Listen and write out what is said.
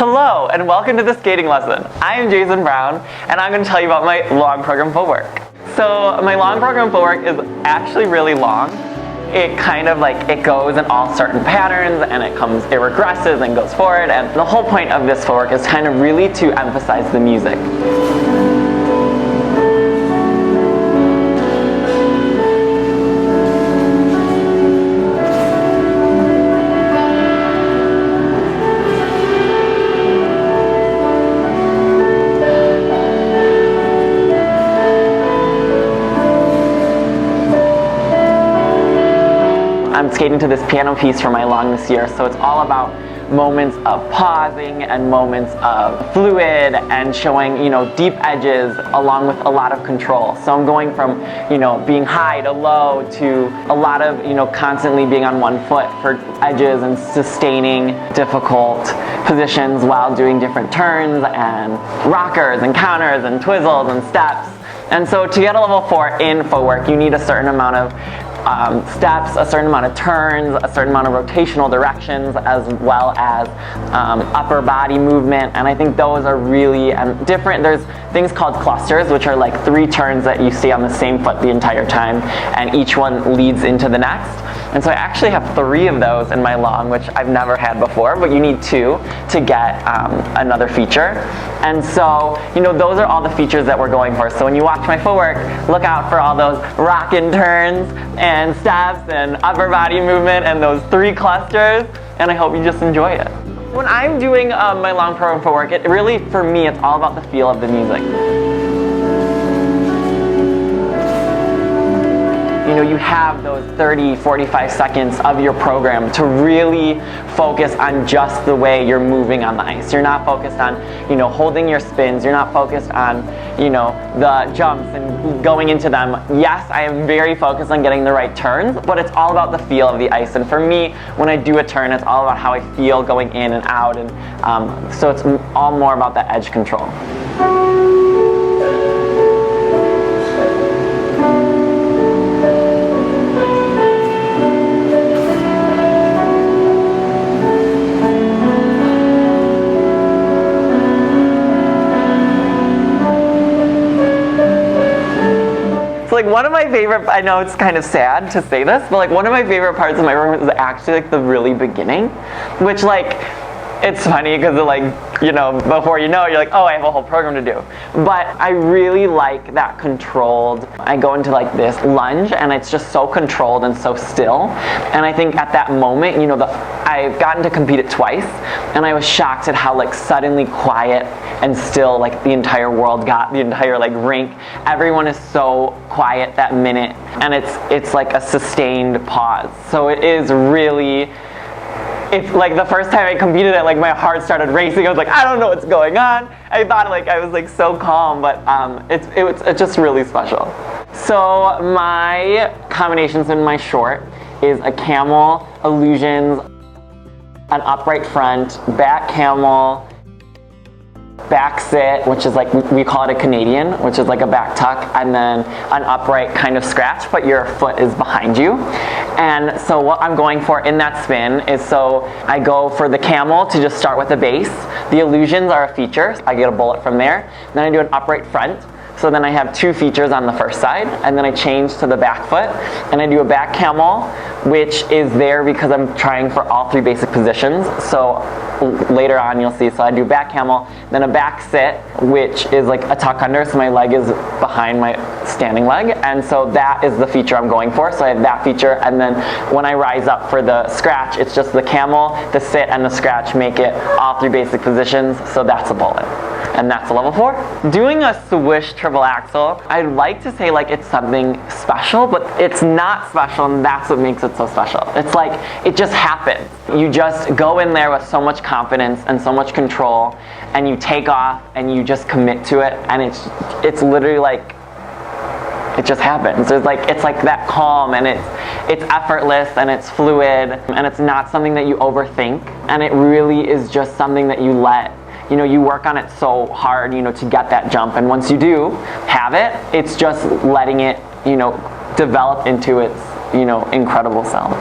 Hello and welcome to the skating lesson. I am Jason Brown and I'm going to tell you about my long program footwork. So my long program footwork is actually really long. It kind of it goes in all certain patterns and it regresses and goes forward, and the whole point of this footwork is kind of really to emphasize the music. I'm skating to this piano piece for my long this year, so it's all about moments of pausing and moments of fluid and showing, deep edges along with a lot of control. So I'm going from, being high to low to a lot of, constantly being on one foot for edges and sustaining difficult positions while doing different turns and rockers and counters and twizzles and steps. And so to get a level 4 in footwork, you need a certain amount of steps, a certain amount of turns, a certain amount of rotational directions, as well as upper body movement. And I think those are really different. There's things called clusters, which are like 3 turns that you stay on the same foot the entire time, and each one leads into the next. And so I actually have 3 of those in my long, which I've never had before, but you need 2 to get another feature. And so, those are all the features that we're going for. So when you watch my footwork, look out for all those rockin' turns and steps and upper body movement and those 3 clusters, and I hope you just enjoy it. When I'm doing my long program footwork, it really, for me, it's all about the feel of the music. You have those 30, 45 seconds of your program to really focus on just the way you're moving on the ice. You're not focused on, holding your spins. You're not focused on, the jumps and going into them. Yes, I am very focused on getting the right turns, but it's all about the feel of the ice. And for me, when I do a turn, it's all about how I feel going in and out. And so it's all more about the edge control. One of my favorite, I know it's kind of sad to say this, but one of my favorite parts of my program is actually the really beginning, which it's funny because before you're like, oh, I have a whole program to do. But I really like that controlled, I go into this lunge and it's just so controlled and so still. And I think at that moment, I've gotten to compete it twice, and I was shocked at how suddenly quiet and still the entire world got, the entire rink. Everyone is so quiet that minute, and it's like a sustained pause. So it is really, it's the first time I competed it, my heart started racing. I was I don't know what's going on. I thought I was so calm, but it's just really special. So my combinations in my short is a camel, illusions, an upright front, back camel, back sit, which is we call it a Canadian, which is a back tuck, and then an upright kind of scratch, but your foot is behind you. And so what I'm going for in that spin is, so I go for the camel to just start with the base. The illusions are a feature. I get a bullet from there. Then I do an upright front. So then I have 2 features on the first side, and then I change to the back foot, and I do a back camel, which is there because I'm trying for all 3 basic positions. So later on you'll see, so I do back camel, then a back sit, which is a tuck under, so my leg is behind my standing leg, and so that is the feature I'm going for. So I have that feature, and then when I rise up for the scratch, it's just the camel, the sit, and the scratch make it all 3 basic positions, so that's a bullet. And that's a level 4. Doing a swish triple axel, I'd like to say it's something special, but it's not special, and that's what makes it so special. It's it just happens. You just go in there with so much confidence and so much control, and you take off and you just commit to it, and it's literally it just happens. It's that calm, and it's effortless, and it's fluid, and it's not something that you overthink, and it really is just something that you let. You work on it so hard, to get that jump, and once you do have it, it's just letting it, develop into its, incredible self.